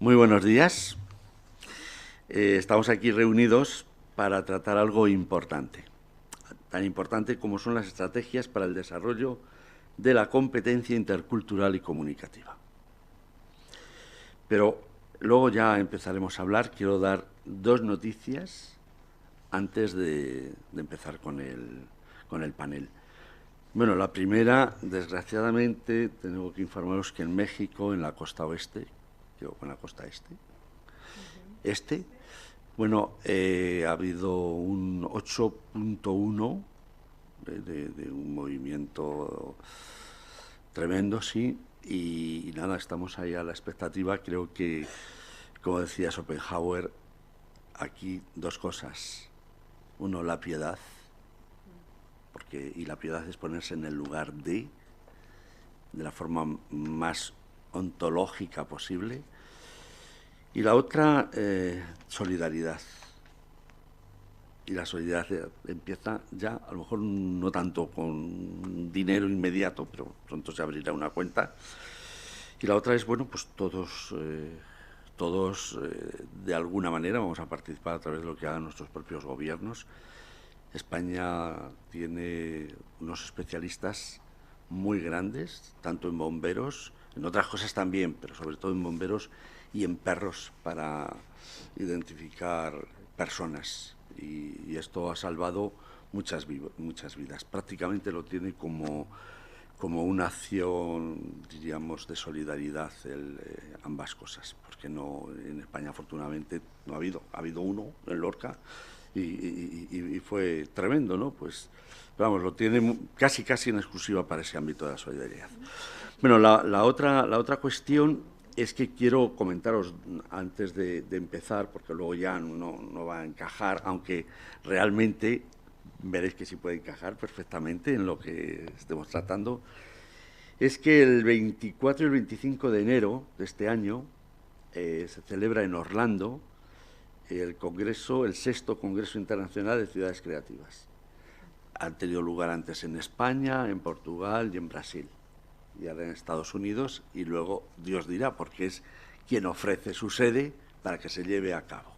Muy buenos días. Estamos aquí reunidos para tratar algo importante, tan importante como son las estrategias para el desarrollo de la competencia intercultural y comunicativa. Pero luego ya empezaremos a hablar. Quiero dar dos noticias antes de empezar con el panel. Bueno, la primera, desgraciadamente, tengo que informaros que en México, en la costa oeste, digo, en la costa este, bueno, ha habido un 8.1 de un movimiento tremendo, sí, y nada, estamos ahí a la expectativa. Creo que, como decía Schopenhauer, aquí dos cosas. Uno, la piedad, y la piedad es ponerse en el lugar de la forma más ontológica posible. Y la otra, solidaridad. Y la solidaridad empieza ya, a lo mejor no tanto con dinero inmediato, pero pronto se abrirá una cuenta. Y la otra es, bueno, pues todos de alguna manera vamos a participar a través de lo que hagan nuestros propios gobiernos. España tiene unos especialistas muy grandes, tanto en bomberos, en otras cosas también, pero sobre todo en bomberos y en perros para identificar personas. Y esto ha salvado muchas vidas. Prácticamente lo tiene como una acción, diríamos, de solidaridad ambas cosas, porque no, en España afortunadamente no ha habido uno en Lorca y fue tremendo, ¿no? Pues vamos, lo tiene casi en exclusiva para ese ámbito de la solidaridad. Bueno, la otra cuestión es que quiero comentaros antes de empezar, porque luego ya no va a encajar, aunque realmente veréis que sí puede encajar perfectamente en lo que estemos tratando, es que el 24 y el 25 de enero de este año se celebra en Orlando el sexto Congreso Internacional de Ciudades Creativas. Han tenido lugar antes en España, en Portugal y en Brasil, y ahora en Estados Unidos, y luego Dios dirá, porque es quien ofrece su sede para que se lleve a cabo.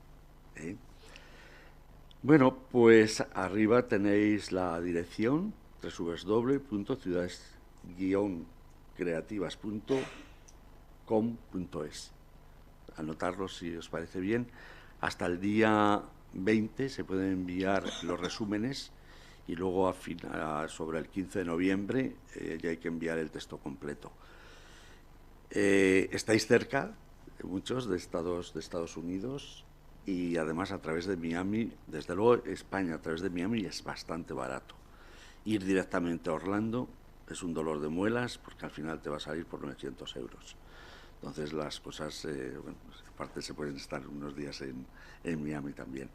Bueno, pues arriba tenéis la dirección, www.ciudades-creativas.com.es. Anotarlo si os parece bien. Hasta el día 20 se pueden enviar los resúmenes y luego sobre el 15 de noviembre ya hay que enviar el texto completo. Estáis cerca, muchos, de Estados Unidos, y además a través de Miami. Desde luego España a través de Miami es bastante barato. Ir directamente a Orlando es un dolor de muelas, porque al final te va a salir por 900 euros. Entonces las cosas, bueno, pues aparte se pueden estar unos días en Miami también.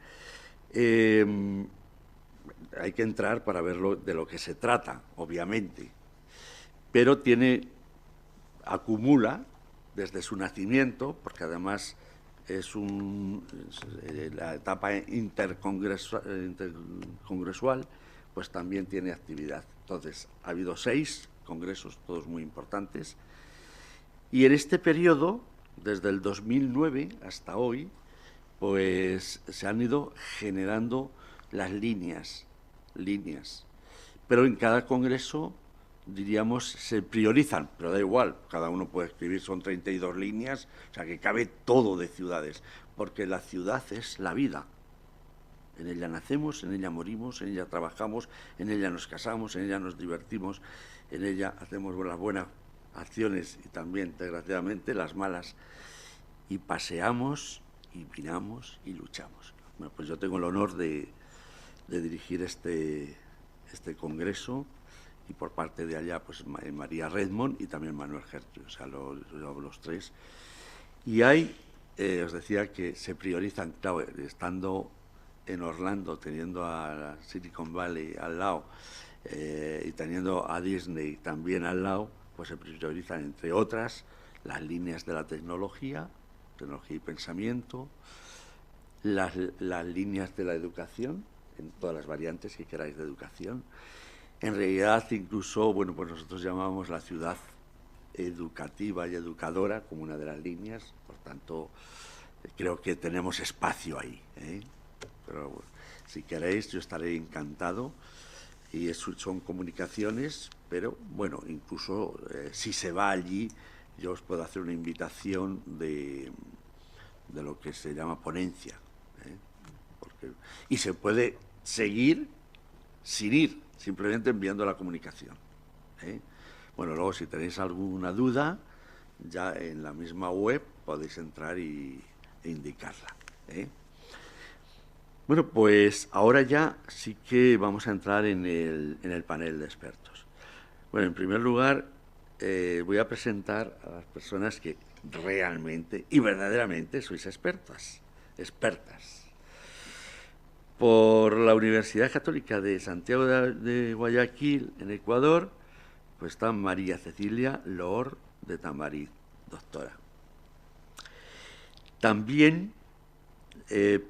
Hay que entrar para ver de lo que se trata, obviamente, pero acumula desde su nacimiento, porque además es la etapa intercongresual, pues también tiene actividad. Entonces, ha habido 6 congresos, todos muy importantes, y en este periodo, desde el 2009 hasta hoy, pues se han ido generando las líneas. Pero en cada congreso, diríamos, se priorizan, pero da igual, cada uno puede escribir, son 32 líneas, o sea que cabe todo de ciudades, porque la ciudad es la vida. En ella nacemos, en ella morimos, en ella trabajamos, en ella nos casamos, en ella nos divertimos, en ella hacemos las buenas acciones y también, desgraciadamente, las malas, y paseamos, y opinamos y luchamos. Bueno, pues yo tengo el honor de dirigir este congreso, y por parte de allá, pues María Redmond y también Manuel Gertrude, o sea, los 3. Y os decía que se priorizan, claro, estando en Orlando, teniendo a Silicon Valley al lado y teniendo a Disney también al lado, pues se priorizan, entre otras, las líneas de la tecnología y pensamiento, las líneas de la educación, en todas las variantes que queráis de educación. En realidad, incluso, bueno, pues nosotros llamamos la ciudad educativa y educadora como una de las líneas, por tanto, creo que tenemos espacio ahí, ¿eh? Pero bueno, si queréis, yo estaré encantado. Y son comunicaciones, pero bueno, incluso si se va allí, yo os puedo hacer una invitación de lo que se llama ponencia, ¿eh? Y se puede seguir sin ir, simplemente enviando la comunicación, ¿eh? Bueno, luego si tenéis alguna duda, ya en la misma web podéis entrar e indicarla, ¿eh? Bueno, pues ahora ya sí que vamos a entrar en el panel de expertos. Bueno, en primer lugar, voy a presentar a las personas que realmente y verdaderamente sois expertas. Por la Universidad Católica de Santiago de Guayaquil, en Ecuador, pues está María Cecilia Loor de Tamariz, doctora. También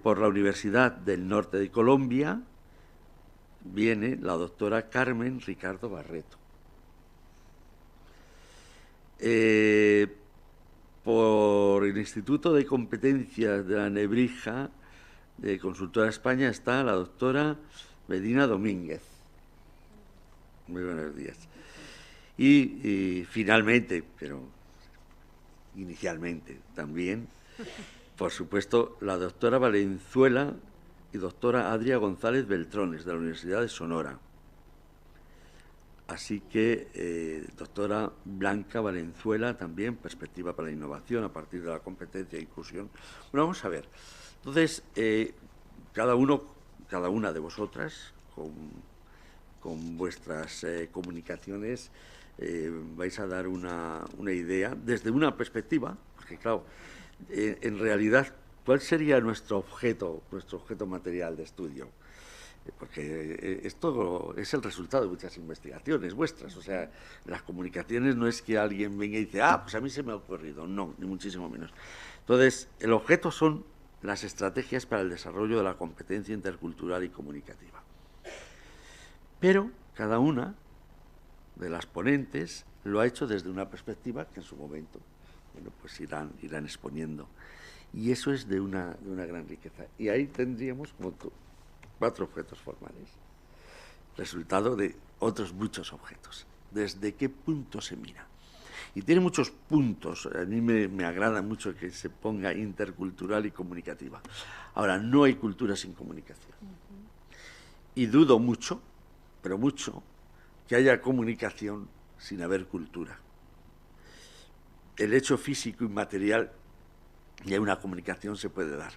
por la Universidad del Norte de Colombia viene la doctora Carmen Ricardo Barreto. Por el Instituto de Competencias de la Nebrija de Consultora España está la doctora Medina Domínguez. Muy buenos días. Y finalmente, pero inicialmente también, por supuesto, la doctora Valenzuela y doctora Adria González Beltrones, de la Universidad de Sonora. Así que, doctora Blanca Valenzuela, también, perspectiva para la innovación a partir de la competencia e inclusión. Bueno, vamos a ver. Entonces, cada una de vosotras, con vuestras comunicaciones, vais a dar una idea desde una perspectiva, porque claro, en realidad, ¿cuál sería nuestro objeto material de estudio? Porque esto es el resultado de muchas investigaciones vuestras. O sea, las comunicaciones no es que alguien venga y dice, pues a mí se me ha ocurrido. No, ni muchísimo menos. Entonces, el objeto son las estrategias para el desarrollo de la competencia intercultural y comunicativa. Pero cada una de las ponentes lo ha hecho desde una perspectiva que en su momento, bueno, pues irán exponiendo. Y eso es de una gran riqueza. Y ahí tendríamos como 4 objetos formales, resultado de otros muchos objetos. ¿Desde qué punto se mira? Y tiene muchos puntos. A mí me agrada mucho que se ponga intercultural y comunicativa. Ahora, no hay cultura sin comunicación. Y dudo mucho, pero mucho, que haya comunicación sin haber cultura. El hecho físico y material de una comunicación se puede dar,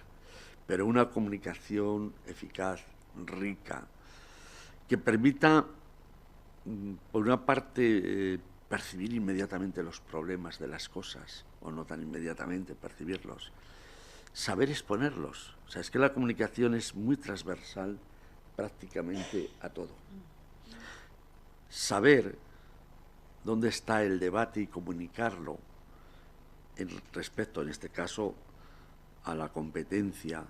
pero una comunicación eficaz, rica, que permita, por una parte, percibir inmediatamente los problemas de las cosas, o no tan inmediatamente percibirlos, saber exponerlos. O sea, es que la comunicación es muy transversal prácticamente a todo. Saber dónde está el debate y comunicarlo respecto, en este caso, a la competencia,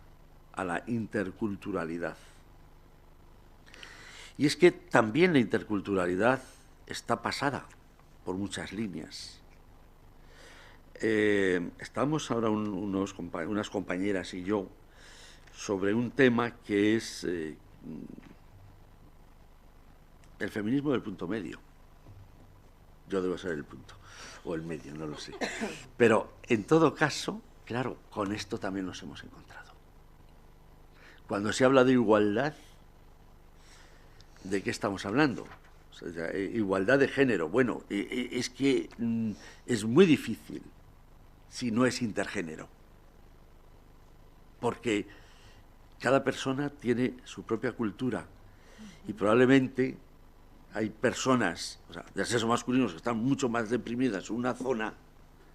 a la interculturalidad. Y es que también la interculturalidad está pasada por muchas líneas. Estamos ahora unas compañeras y yo sobre un tema que es el feminismo del punto medio. Yo debo ser el punto, o el medio, no lo sé. Pero, en todo caso, claro, con esto también nos hemos encontrado. Cuando se habla de igualdad, ¿de qué estamos hablando? O sea, igualdad de género. Bueno, es que es muy difícil si no es intergénero. Porque cada persona tiene su propia cultura y probablemente hay personas, o sea, de sexo masculino que están mucho más deprimidas en una zona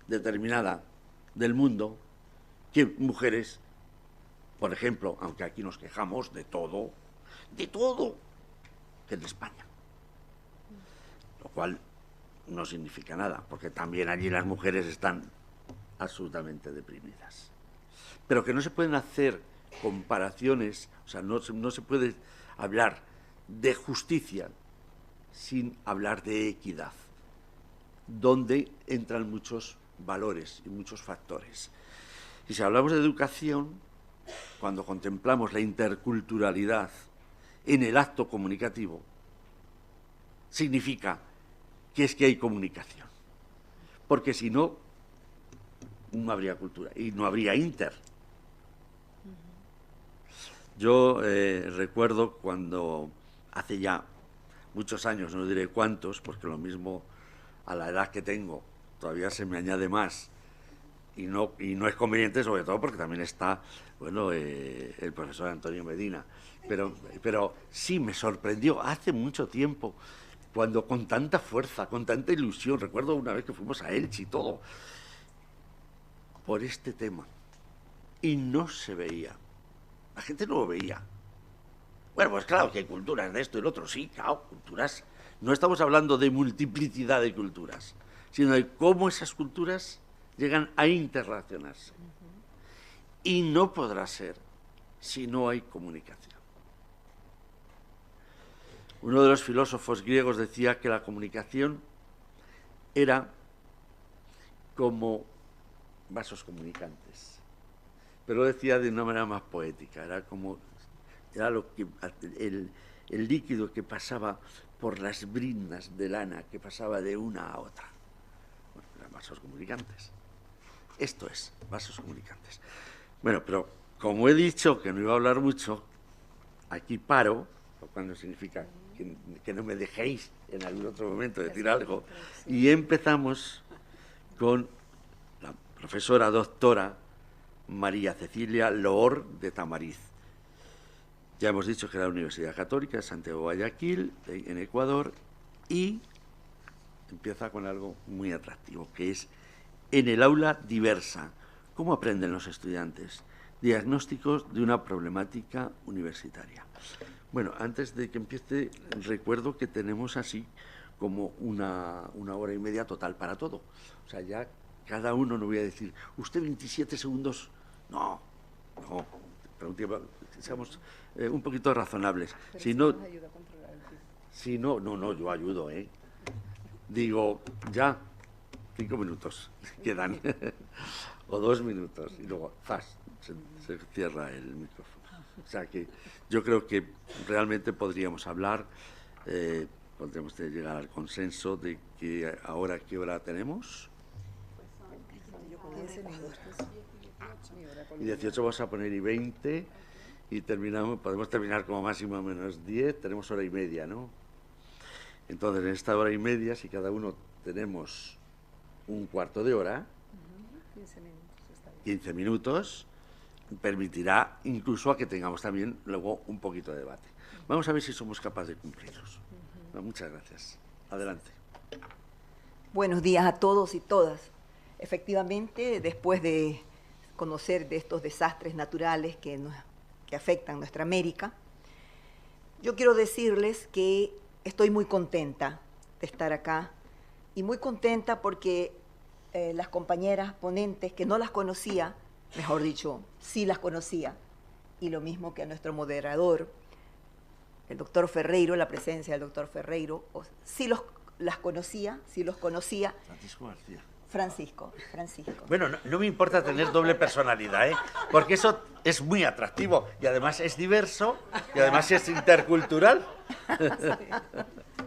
determinada del mundo que mujeres, por ejemplo, aunque aquí nos quejamos de todo, que en España. Lo cual no significa nada, porque también allí las mujeres están absolutamente deprimidas. Pero que no se pueden hacer comparaciones, o sea, no se puede hablar de justicia sin hablar de equidad, donde entran muchos valores y muchos factores. Y si hablamos de educación, cuando contemplamos la interculturalidad en el acto comunicativo, significa que es que hay comunicación. Porque si no, no habría cultura y no habría inter. Yo recuerdo cuando hace ya muchos años, no diré cuántos, porque lo mismo a la edad que tengo todavía se me añade más, y no es conveniente, sobre todo porque también está, bueno, el profesor Antonio Medina, pero sí me sorprendió hace mucho tiempo, cuando con tanta fuerza, con tanta ilusión, recuerdo una vez que fuimos a Elche y todo, por este tema, y no se veía, la gente no lo veía. Bueno, pues claro que hay culturas de esto y lo otro, sí, claro, culturas. No estamos hablando de multiplicidad de culturas, sino de cómo esas culturas llegan a interrelacionarse. Y no podrá ser si no hay comunicación. Uno de los filósofos griegos decía que la comunicación era como vasos comunicantes, pero lo decía de una manera más poética, era lo que el líquido que pasaba por las brindas de lana, que pasaba de una a otra. Bueno, eran vasos comunicantes. Esto es, vasos comunicantes. Bueno, pero como he dicho que no iba a hablar mucho, aquí paro, lo cual no significa que no me dejéis en algún otro momento decir algo, y empezamos con la profesora doctora María Cecilia Loor de Tamariz. Ya hemos dicho que era la Universidad Católica de Santiago de Guayaquil, en Ecuador, y empieza con algo muy atractivo, que es en el aula diversa. ¿Cómo aprenden los estudiantes? Diagnósticos de una problemática universitaria. Bueno, antes de que empiece, recuerdo que tenemos así como una hora y media total para todo. O sea, ya cada uno, no voy a decir, usted 27 segundos, no, pero un tiempo, seamos un poquito razonables. Si no, yo ayudo, Digo, ya, 5 minutos quedan, o 2 minutos, y luego, se cierra el micrófono. O sea que yo creo que realmente podríamos hablar, podríamos llegar al consenso de que ahora, ¿qué hora tenemos? 15 minutos. Y 18 vamos a poner y 20, y terminamos, podemos terminar como máximo menos 10, tenemos hora y media, ¿no? Entonces, en esta hora y media, si cada uno tenemos un cuarto de hora, 15 minutos, permitirá incluso a que tengamos también luego un poquito de debate. Vamos a ver si somos capaces de cumplirlos. Muchas gracias. Adelante. Buenos días a todos y todas. Efectivamente, después de conocer de estos desastres naturales que afectan nuestra América, yo quiero decirles que estoy muy contenta de estar acá y muy contenta porque las compañeras ponentes que no las conocía, mejor dicho, sí las conocía, y lo mismo que a nuestro moderador, el doctor Ferreiro, la presencia del doctor Ferreiro, sí las conocía, sí los conocía. Francisco García. Francisco. Bueno, no me importa tener doble personalidad, porque eso es muy atractivo y además es diverso y además es intercultural.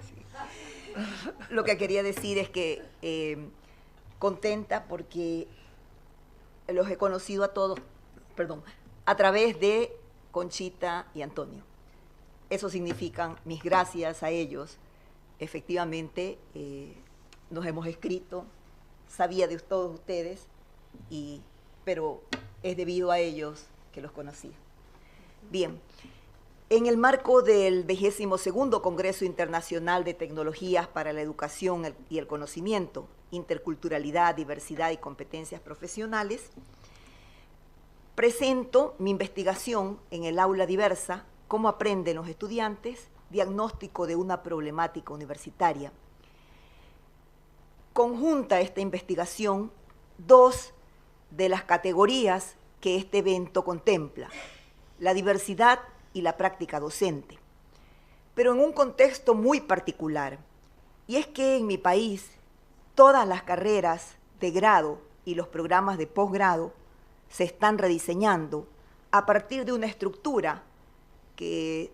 Sí. Lo que quería decir es que contenta porque los he conocido a todos, a través de Conchita y Antonio. Eso significan mis gracias a ellos. Efectivamente, nos hemos escrito, sabía de todos ustedes, pero es debido a ellos que los conocí. Bien, en el marco del 22º Congreso Internacional de Tecnologías para la Educación y el Conocimiento, Interculturalidad, Diversidad y Competencias Profesionales, presento mi investigación en el aula diversa, cómo aprenden los estudiantes, diagnóstico de una problemática universitaria. Conjunta esta investigación dos de las categorías que este evento contempla, la diversidad y la práctica docente, pero en un contexto muy particular, y es que en mi país todas las carreras de grado y los programas de posgrado se están rediseñando a partir de una estructura que,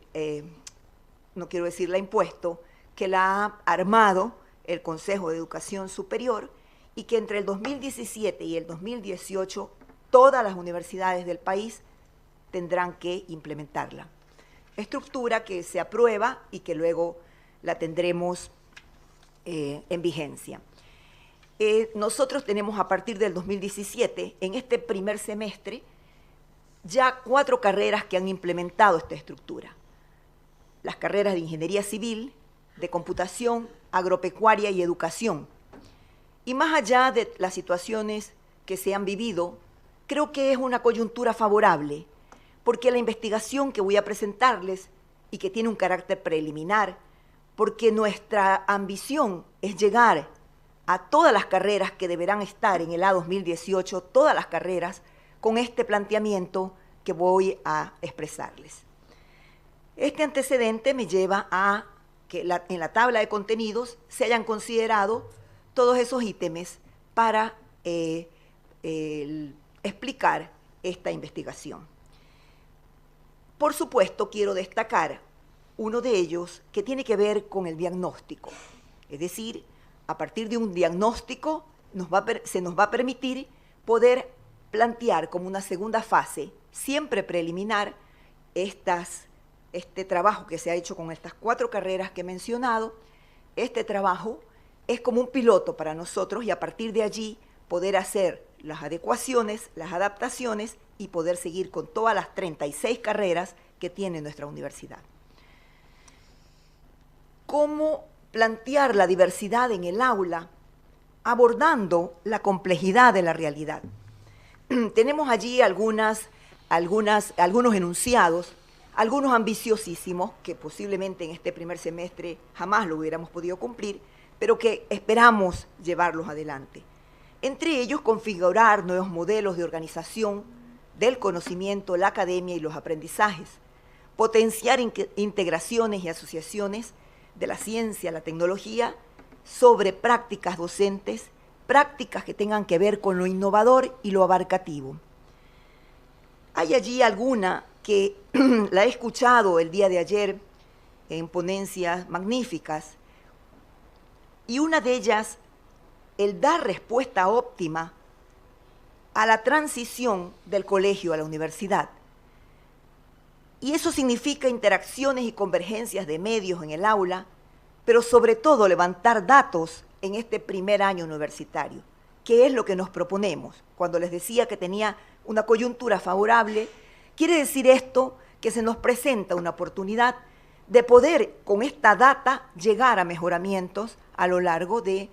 no quiero decir la ha impuesto, que la ha armado el Consejo de Educación Superior y que entre el 2017 y el 2018 todas las universidades del país tendrán que implementarla. Estructura que se aprueba y que luego la tendremos en vigencia. Nosotros tenemos a partir del 2017, en este primer semestre, ya 4 carreras que han implementado esta estructura. Las carreras de Ingeniería Civil, de Computación, Agropecuaria y Educación. Y más allá de las situaciones que se han vivido, creo que es una coyuntura favorable, porque la investigación que voy a presentarles y que tiene un carácter preliminar, porque nuestra ambición es llegar a todas las carreras que deberán estar en el A2018, todas las carreras, con este planteamiento que voy a expresarles. Este antecedente me lleva a que en la tabla de contenidos se hayan considerado todos esos ítems para explicar esta investigación. Por supuesto, quiero destacar uno de ellos que tiene que ver con el diagnóstico. Es decir, a partir de un diagnóstico se nos va a permitir poder plantear como una segunda fase, siempre preliminar, este trabajo que se ha hecho con estas 4 carreras que he mencionado. Este trabajo es como un piloto para nosotros y a partir de allí poder hacer las adecuaciones, las adaptaciones y poder seguir con todas las 36 carreras que tiene nuestra universidad. ¿Cómo plantear la diversidad en el aula abordando la complejidad de la realidad? Tenemos allí algunos enunciados, algunos ambiciosísimos que posiblemente en este primer semestre jamás lo hubiéramos podido cumplir, pero que esperamos llevarlos adelante. Entre ellos, configurar nuevos modelos de organización del conocimiento, la academia y los aprendizajes, potenciar integraciones y asociaciones de la ciencia, la tecnología, sobre prácticas docentes, prácticas que tengan que ver con lo innovador y lo abarcativo. Hay allí alguna que la he escuchado el día de ayer en ponencias magníficas, y una de ellas, el dar respuesta óptima a la transición del colegio a la universidad. Y eso significa interacciones y convergencias de medios en el aula, pero sobre todo levantar datos en este primer año universitario, que es lo que nos proponemos. Cuando les decía que tenía una coyuntura favorable, quiere decir esto que se nos presenta una oportunidad de poder con esta data llegar a mejoramientos a lo largo de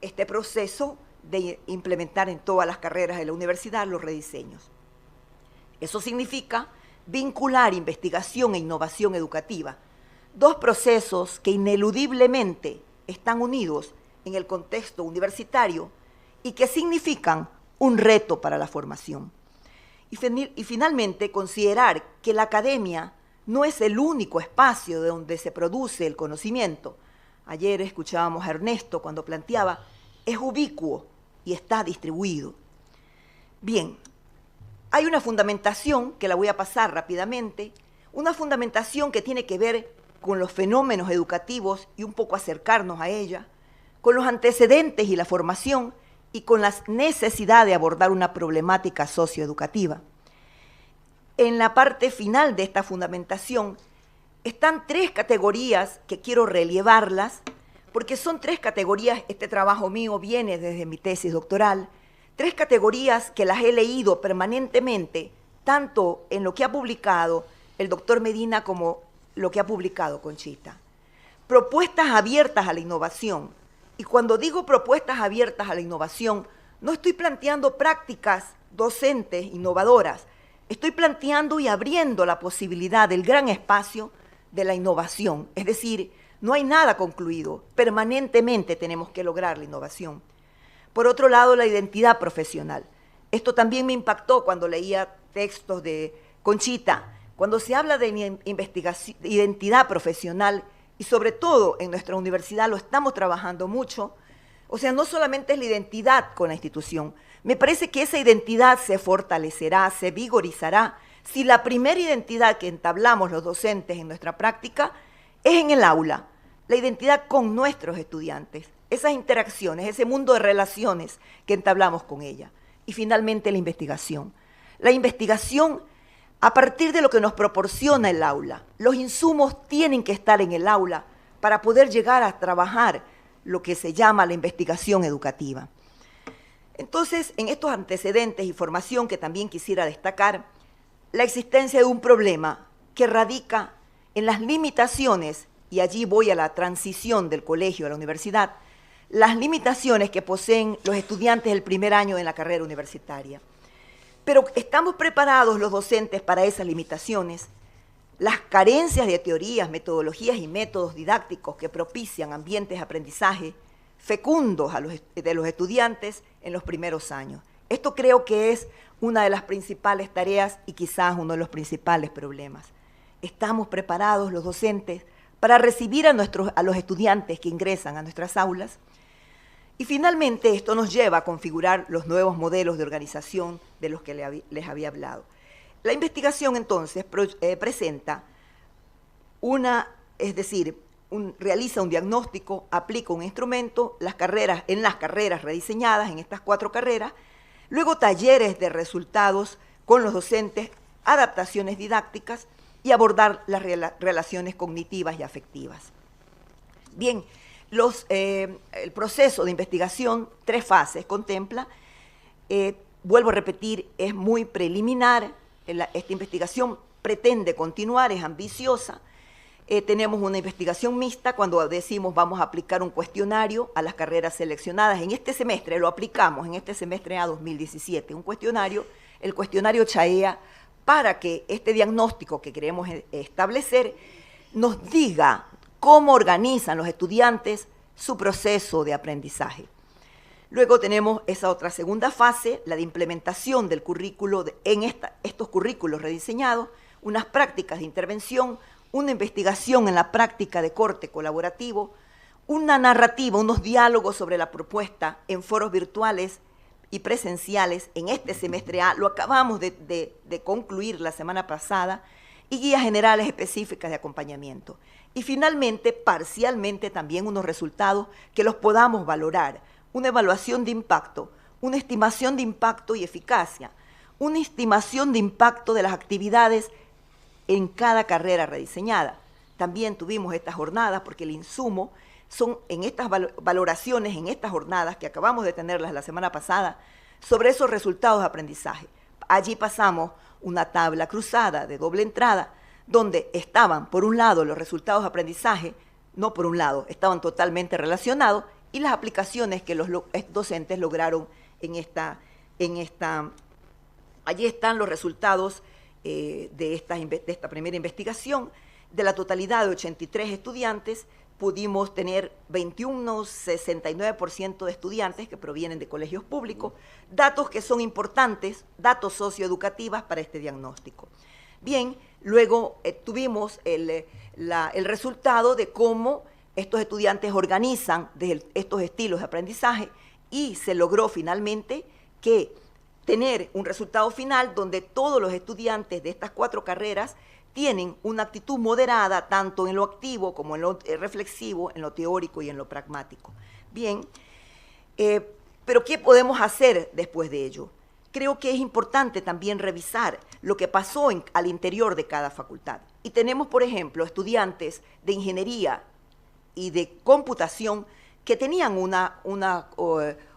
este proceso de implementar en todas las carreras de la universidad los rediseños. Eso significa vincular investigación e innovación educativa, 2 procesos que ineludiblemente están unidos en el contexto universitario y que significan un reto para la formación. Y finalmente, considerar que la academia no es el único espacio donde se produce el conocimiento. Ayer escuchábamos a Ernesto cuando planteaba, es ubicuo y está distribuido. Bien, hay una fundamentación que la voy a pasar rápidamente, una fundamentación que tiene que ver con los fenómenos educativos y un poco acercarnos a ella, con los antecedentes y la formación y con la necesidad de abordar una problemática socioeducativa. En la parte final de esta fundamentación están 3 categorías que quiero relevarlas, porque son 3 categorías, este trabajo mío viene desde mi tesis doctoral, 3 categorías que las he leído permanentemente, tanto en lo que ha publicado el doctor Medina como lo que ha publicado Conchita. Propuestas abiertas a la innovación. Y cuando digo propuestas abiertas a la innovación, no estoy planteando prácticas docentes innovadoras, estoy planteando y abriendo la posibilidad del gran espacio de la innovación. Es decir, no hay nada concluido, permanentemente tenemos que lograr la innovación. Por otro lado, la identidad profesional. Esto también me impactó cuando leía textos de Conchita, cuando se habla de investigación, identidad profesional, y sobre todo en nuestra universidad lo estamos trabajando mucho. O sea, no solamente es la identidad con la institución, Me parece que esa identidad se fortalecerá, se vigorizará, si la primera identidad que entablamos los docentes en nuestra práctica es en el aula, la identidad con nuestros estudiantes, esas interacciones, ese mundo de relaciones que entablamos con ella. Y finalmente la investigación. La investigación a partir de lo que nos proporciona el aula. Los insumos tienen que estar en el aula para poder llegar a trabajar lo que se llama la investigación educativa. Entonces, en estos antecedentes y formación que también quisiera destacar, la existencia de un problema que radica en las limitaciones, y allí voy a la transición del colegio a la universidad, las limitaciones que poseen los estudiantes del primer año de la carrera universitaria. Pero ¿estamos preparados los docentes para esas limitaciones? Las carencias de teorías, metodologías y métodos didácticos que propician ambientes de aprendizaje fecundos de los estudiantes en los primeros años. Esto creo que es una de las principales tareas y quizás uno de los principales problemas. ¿Estamos preparados los docentes para recibir a los estudiantes que ingresan a nuestras aulas? Y finalmente esto nos lleva a configurar los nuevos modelos de organización de los que les había hablado. La investigación entonces presenta realiza un diagnóstico, aplica un instrumento, en las carreras rediseñadas, en estas 4 carreras, luego talleres de resultados con los docentes, adaptaciones didácticas y abordar las relaciones cognitivas y afectivas. Bien, el proceso de investigación, 3 fases contempla, vuelvo a repetir, es muy preliminar, esta investigación pretende continuar, es ambiciosa. Tenemos una investigación mixta cuando decimos vamos a aplicar un cuestionario a las carreras seleccionadas. En este semestre lo aplicamos, en este semestre A 2017, un cuestionario, el cuestionario CHAEA, para que este diagnóstico que queremos establecer nos diga cómo organizan los estudiantes su proceso de aprendizaje. Luego tenemos esa otra segunda fase, la de implementación del currículo en estos currículos rediseñados, unas prácticas de intervención, una investigación en la práctica de corte colaborativo, una narrativa, unos diálogos sobre la propuesta en foros virtuales y presenciales en este semestre A, lo acabamos de concluir la semana pasada, y guías generales específicas de acompañamiento. Y finalmente, parcialmente también unos resultados que los podamos valorar, una evaluación de impacto, una estimación de impacto y eficacia, una estimación de impacto de las actividades en cada carrera rediseñada. También tuvimos estas jornadas porque el insumo son en estas valoraciones, en estas jornadas que acabamos de tenerlas la semana pasada, sobre esos resultados de aprendizaje. Allí pasamos una tabla cruzada de doble entrada, donde estaban, por un lado, los resultados de aprendizaje, no por un lado, estaban totalmente relacionados, y las aplicaciones que los docentes lograron allí están los resultados de esta primera investigación. De la totalidad de 83 estudiantes, pudimos tener 69% de estudiantes que provienen de colegios públicos, datos que son importantes, datos socioeducativos para este diagnóstico. Bien, luego tuvimos el resultado de cómo estos estudiantes organizan estos estilos de aprendizaje y se logró finalmente tener un resultado final donde todos los estudiantes de estas 4 carreras tienen una actitud moderada tanto en lo activo como en lo reflexivo, en lo teórico y en lo pragmático. Bien, pero ¿qué podemos hacer después de ello? Creo que es importante también revisar lo que pasó al interior de cada facultad. Y tenemos, por ejemplo, estudiantes de ingeniería y de computación que tenían una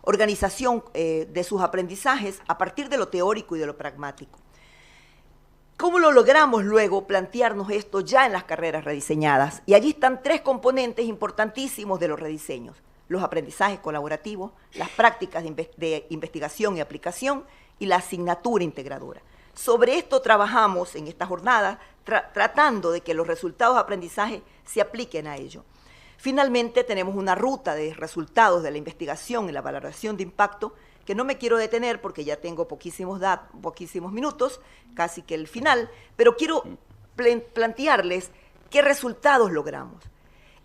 organización de sus aprendizajes a partir de lo teórico y de lo pragmático. ¿Cómo lo logramos luego plantearnos esto ya en las carreras rediseñadas? Y allí están 3 componentes importantísimos de los rediseños: los aprendizajes colaborativos, las prácticas de investigación y aplicación y la asignatura integradora. Sobre esto trabajamos en esta jornada, tratando de que los resultados de aprendizaje se apliquen a ello. Finalmente, tenemos una ruta de resultados de la investigación y la valoración de impacto, que no me quiero detener porque ya tengo poquísimos minutos, casi que el final, pero quiero plantearles qué resultados logramos.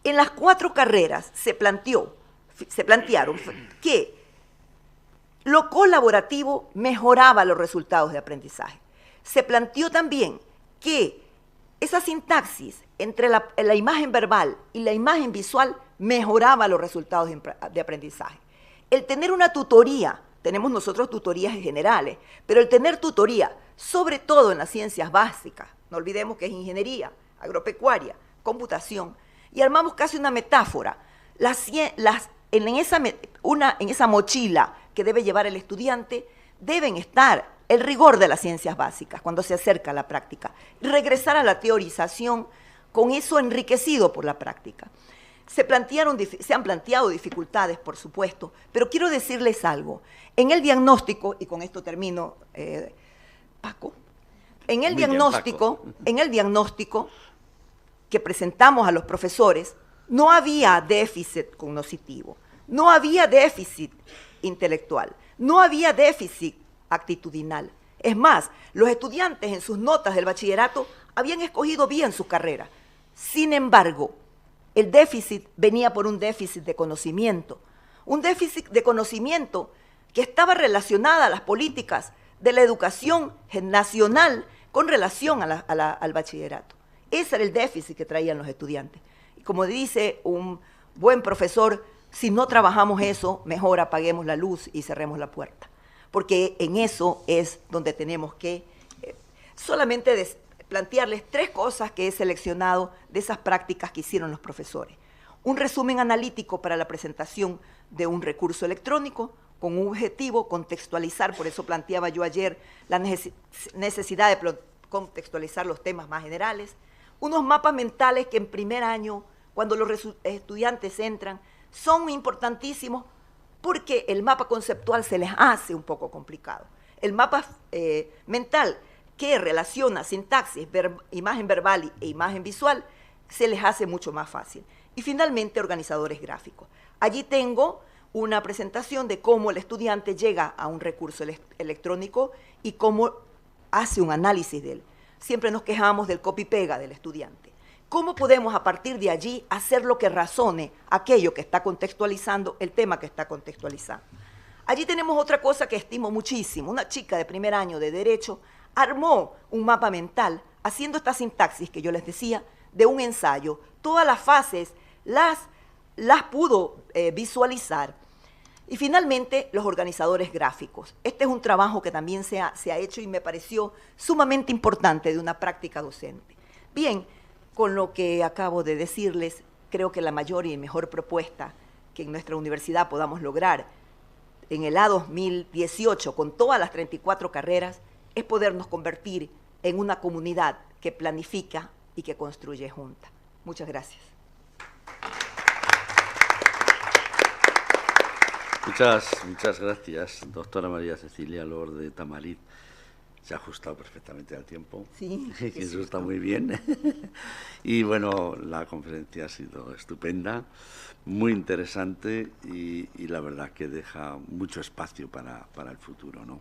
En las 4 carreras se plantearon que Lo colaborativo mejoraba los resultados de aprendizaje. Se planteó también que esa sintaxis entre la imagen verbal y la imagen visual mejoraba los resultados de aprendizaje. El tener una tutoría, tenemos nosotros tutorías generales, pero el tener tutoría, sobre todo en las ciencias básicas, no olvidemos que es ingeniería, agropecuaria, computación, y armamos casi una metáfora. En esa mochila que debe llevar el estudiante deben estar el rigor de las ciencias básicas cuando se acerca a la práctica, y regresar a la teorización con eso enriquecido por la práctica. Se han planteado dificultades, por supuesto, pero quiero decirles algo. En el diagnóstico, y con esto termino, Paco, en el diagnóstico que presentamos a los profesores, no había déficit cognitivo, no había déficit intelectual, no había déficit actitudinal. Es más, los estudiantes en sus notas del bachillerato habían escogido bien su carrera. Sin embargo, el déficit venía por un déficit de conocimiento que estaba relacionada a las políticas de la educación nacional con relación al bachillerato. Ese era el déficit que traían los estudiantes. Y como dice un buen profesor, si no trabajamos eso, mejor apaguemos la luz y cerremos la puerta. Porque en eso es donde tenemos que solamente plantearles 3 cosas que he seleccionado de esas prácticas que hicieron los profesores. Un resumen analítico para la presentación de un recurso electrónico con un objetivo, contextualizar, por eso planteaba yo ayer la necesidad de contextualizar los temas más generales. Unos mapas mentales que en primer año, cuando los estudiantes entran, son importantísimos porque el mapa conceptual se les hace un poco complicado. El mapa mental que relaciona sintaxis, imagen verbal e imagen visual, se les hace mucho más fácil. Y finalmente, organizadores gráficos. Allí tengo una presentación de cómo el estudiante llega a un recurso electrónico y cómo hace un análisis de él. Siempre nos quejamos del copy-pega del estudiante. ¿Cómo podemos a partir de allí hacer lo que razone aquello que está contextualizando, el tema que está contextualizando? Allí tenemos otra cosa que estimo muchísimo. Una chica de primer año de Derecho armó un mapa mental haciendo esta sintaxis que yo les decía de un ensayo. Todas las fases las pudo visualizar. Y finalmente, los organizadores gráficos. Este es un trabajo que también se ha hecho y me pareció sumamente importante de una práctica docente. Bien, con lo que acabo de decirles, creo que la mayor y mejor propuesta que en nuestra universidad podamos lograr en el A2018 con todas las 34 carreras es podernos convertir en una comunidad que planifica y que construye junta. Muchas gracias. Muchas gracias, doctora María Cecilia Lorde Tamarit. Se ha ajustado perfectamente al tiempo. Sí. Eso está muy bien. Y bueno, la conferencia ha sido estupenda, muy interesante y la verdad que deja mucho espacio para el futuro, ¿no?